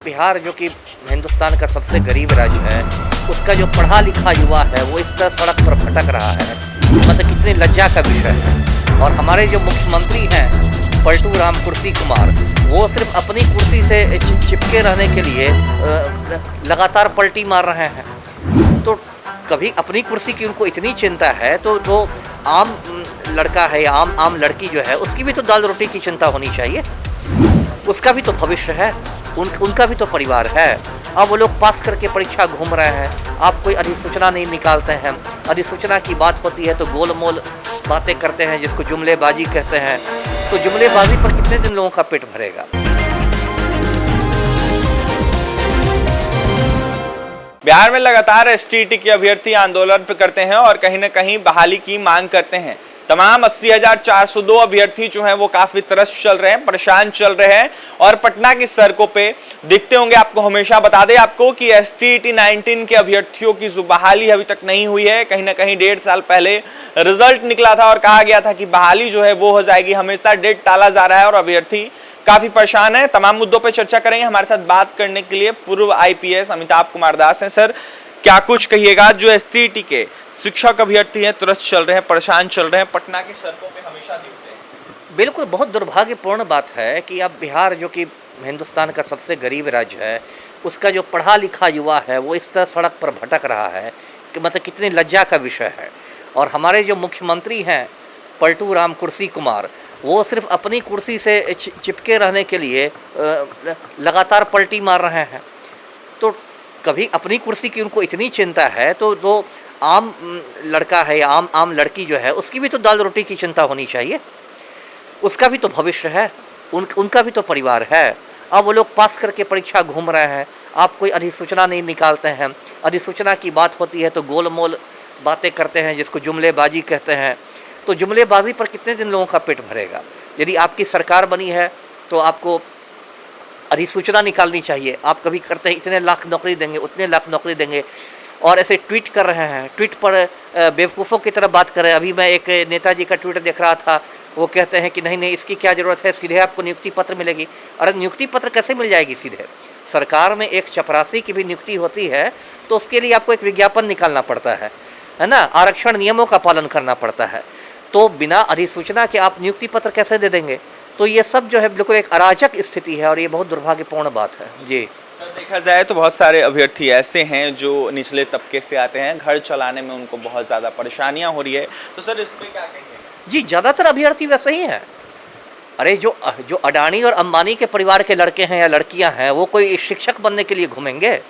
बिहार जो कि हिंदुस्तान का सबसे गरीब राज्य है, उसका जो पढ़ा लिखा युवा है वो इस तरह सड़क पर भटक रहा है, मतलब कितनी लज्जा का विषय है। और हमारे जो मुख्यमंत्री हैं पलटू राम कुर्सी कुमार, वो सिर्फ अपनी कुर्सी से चिपके रहने के लिए लगातार पलटी मार रहे हैं। तो कभी अपनी कुर्सी की उनको इतनी चिंता है तो जो आम लड़का है या आम लड़की जो है उसकी भी तो दाल रोटी की चिंता होनी चाहिए, उसका भी तो भविष्य है, उनका भी तो परिवार है। अब वो लोग पास करके परीक्षा घूम रहे हैं, आप कोई अधिसूचना नहीं निकालते हैं। अधिसूचना की बात होती है तो गोलमोल बातें करते हैं जिसको जुमलेबाजी कहते हैं। तो जुमलेबाजी पर कितने दिन लोगों का पेट भरेगा। बिहार में लगातार एसटीईटी के अभ्यर्थी आंदोलन करते हैं और कहीं न कहीं बहाली की मांग करते हैं। तमाम 80,402 अभ्यर्थी जो हैं वो काफी त्रस्त चल रहे हैं, परेशान चल रहे हैं और पटना की सड़कों पे दिखते होंगे। आपको हमेशा बता दें आपको कि एसटीईटी 19 के अभ्यर्थियों की जो बहाली अभी तक नहीं हुई है, कहीं ना कहीं 1.5 साल पहले रिजल्ट निकला था और कहा गया था कि बहाली जो है वो हो जाएगी। हमेशा डेट टाला जा रहा है और अभ्यर्थी काफी परेशान है। तमाम मुद्दों पर चर्चा करेंगे। हमारे साथ बात करने के लिए पूर्व IPS अमिताभ कुमार दास हैं। सर, क्या कुछ कहिएगा, जो एसटीईटी के शिक्षक अभ्यर्थी हैं त्रस्त चल रहे हैं, परेशान चल रहे हैं, पटना की सड़कों पे हमेशा दिखते हैं। बिल्कुल, बहुत दुर्भाग्यपूर्ण बात है कि अब बिहार जो कि हिंदुस्तान का सबसे गरीब राज्य है, उसका जो पढ़ा लिखा युवा है वो इस तरह सड़क पर भटक रहा है कि मतलब कितनी लज्जा का विषय है। और हमारे जो मुख्यमंत्री हैं पलटू राम कुर्सी कुमार, वो सिर्फ अपनी कुर्सी से चिपके रहने के लिए लगातार पलटी मार रहे हैं। तो कभी अपनी कुर्सी की उनको इतनी चिंता है तो जो आम लड़का है या आम लड़की जो है उसकी भी तो दाल रोटी की चिंता होनी चाहिए, उसका भी तो भविष्य है, उनका भी तो परिवार है। अब वो लोग पास करके परीक्षा घूम रहे हैं, आप कोई अधिसूचना नहीं निकालते हैं। अधिसूचना की बात होती है तो गोलमोल बातें करते हैं जिसको जुमलेबाजी कहते हैं। तो जुमलेबाजी पर कितने दिन लोगों का पेट भरेगा। यदि आपकी सरकार बनी है तो आपको अधिसूचना निकालनी चाहिए। आप कभी करते हैं इतने लाख नौकरी देंगे, उतने लाख नौकरी देंगे, और ऐसे ट्वीट कर रहे हैं, ट्वीट पर बेवकूफ़ों की तरह बात कर रहे हैं। अभी मैं एक नेताजी का ट्वीट देख रहा था, वो कहते हैं कि नहीं इसकी क्या ज़रूरत है, सीधे आपको नियुक्ति पत्र मिलेगी। अरे नियुक्ति पत्र कैसे मिल जाएगी सीधे? सरकार में एक चपरासी की भी नियुक्ति होती है तो उसके लिए आपको एक विज्ञापन निकालना पड़ता है ना, आरक्षण नियमों का पालन करना पड़ता है। तो बिना अधिसूचना के आप नियुक्ति पत्र कैसे दे देंगे? तो ये सब जो है बिल्कुल एक अराजक स्थिति है और ये बहुत दुर्भाग्यपूर्ण बात है। जी सर, देखा जाए तो बहुत सारे अभ्यर्थी ऐसे हैं जो निचले तबके से आते हैं, घर चलाने में उनको बहुत ज़्यादा परेशानियां हो रही है। तो सर इस पे क्या कहेंगे? जी, ज़्यादातर अभ्यर्थी वैसे ही हैं। अरे जो अडानी और अंबानी के परिवार के लड़के हैं या लड़कियां हैं वो कोई शिक्षक बनने के लिए घूमेंगे?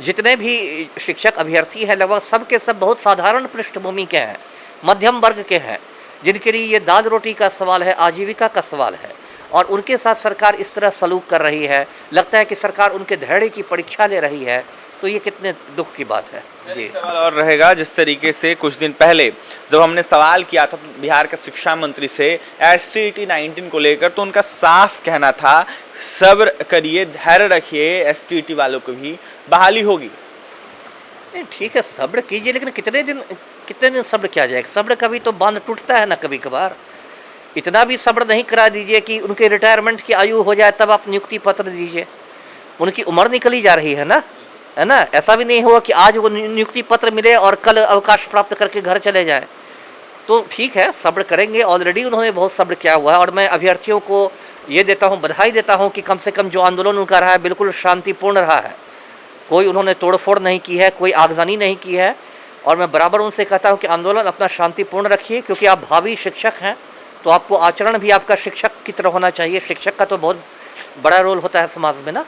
जितने भी शिक्षक अभ्यर्थी हैं लगभग सब के सब बहुत साधारण पृष्ठभूमि के हैं, मध्यम वर्ग के हैं, जिनके लिए ये दाल रोटी का सवाल है, आजीविका का सवाल है। और उनके साथ सरकार इस तरह सलूक कर रही है, लगता है कि सरकार उनके धैर्य की परीक्षा ले रही है। तो ये कितने दुख की बात है। जी, सवाल और रहेगा, जिस तरीके से कुछ दिन पहले जब हमने सवाल किया था बिहार के शिक्षा मंत्री से एसटीईटी 19 को लेकर, तो उनका साफ कहना था सब्र करिए, धैर्य रखिए, एसटीईटी वालों को भी बहाली होगी। नहीं ठीक है, सब्र कीजिए, लेकिन कितने दिन सब्र किया जाएगा? सब्र का भी तो बांध टूटता है ना कभी कभार। इतना भी सब्र नहीं करा दीजिए कि उनके रिटायरमेंट की आयु हो जाए तब आप नियुक्ति पत्र दीजिए। उनकी उम्र निकली जा रही है ना, ऐसा भी नहीं हुआ कि आज वो नियुक्ति पत्र मिले और कल अवकाश प्राप्त करके घर चले जाएं। तो ठीक है, सब्र करेंगे, ऑलरेडी उन्होंने बहुत सब्र किया हुआ है। और मैं अभ्यर्थियों को ये देता हूँ, बधाई देता हूँ कि कम से कम जो आंदोलन उनका रहा है बिल्कुल शांतिपूर्ण रहा है, कोई उन्होंने तोड़फोड़ नहीं की है, कोई आगजनी नहीं की है। और मैं बराबर उनसे कहता हूँ कि आंदोलन अपना शांतिपूर्ण रखिए, क्योंकि आप भावी शिक्षक हैं तो आपको आचरण भी आपका शिक्षक की तरह होना चाहिए। शिक्षक का तो बहुत बड़ा रोल होता है समाज में ना।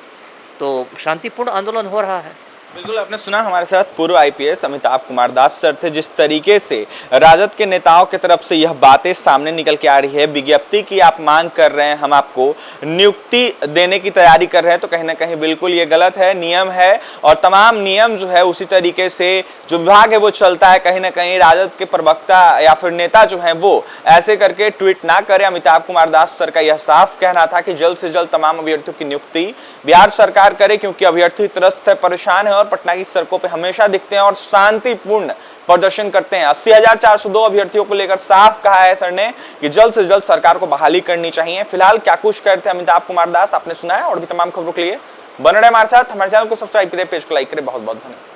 तो शांतिपूर्ण आंदोलन हो रहा है। बिल्कुल, आपने सुना, हमारे साथ पूर्व IPS अमिताभ कुमार दास सर थे। जिस तरीके से राजद के नेताओं की तरफ से यह बातें सामने निकल के आ रही है, विज्ञप्ति की आप मांग कर रहे हैं, हम आपको नियुक्ति देने की तैयारी कर रहे हैं, तो कहीं ना कहीं बिल्कुल ये गलत है, नियम है और तमाम नियम जो है उसी तरीके से जो विभाग है वो चलता है। कहीं ना कहीं राजद के प्रवक्ता या फिर नेता जो है वो ऐसे करके ट्वीट ना करें। अमिताभ कुमार दास सर का यह साफ कहना था कि जल्द से जल्द तमाम अभ्यर्थियों की नियुक्ति बिहार सरकार करे, क्योंकि अभ्यर्थी त्रस्त है, परेशान है और पटना की सड़कों पे हमेशा दिखते हैं और शांतिपूर्ण प्रदर्शन करते हैं। 80,402 अभ्यर्थियों को लेकर साफ कहा है सर ने कि जल्द से जल्द सरकार को बहाली करनी चाहिए। फिलहाल क्या कुछ कहते हैं अमिताभ कुमार दास, आपने सुना है। और भी तमाम खबरों के लिए बन रहे हमारे साथ, हमारे चैनल को सब्सक्राइब करें, पेज को लाइक करें। बहुत बहुत धन्यवाद।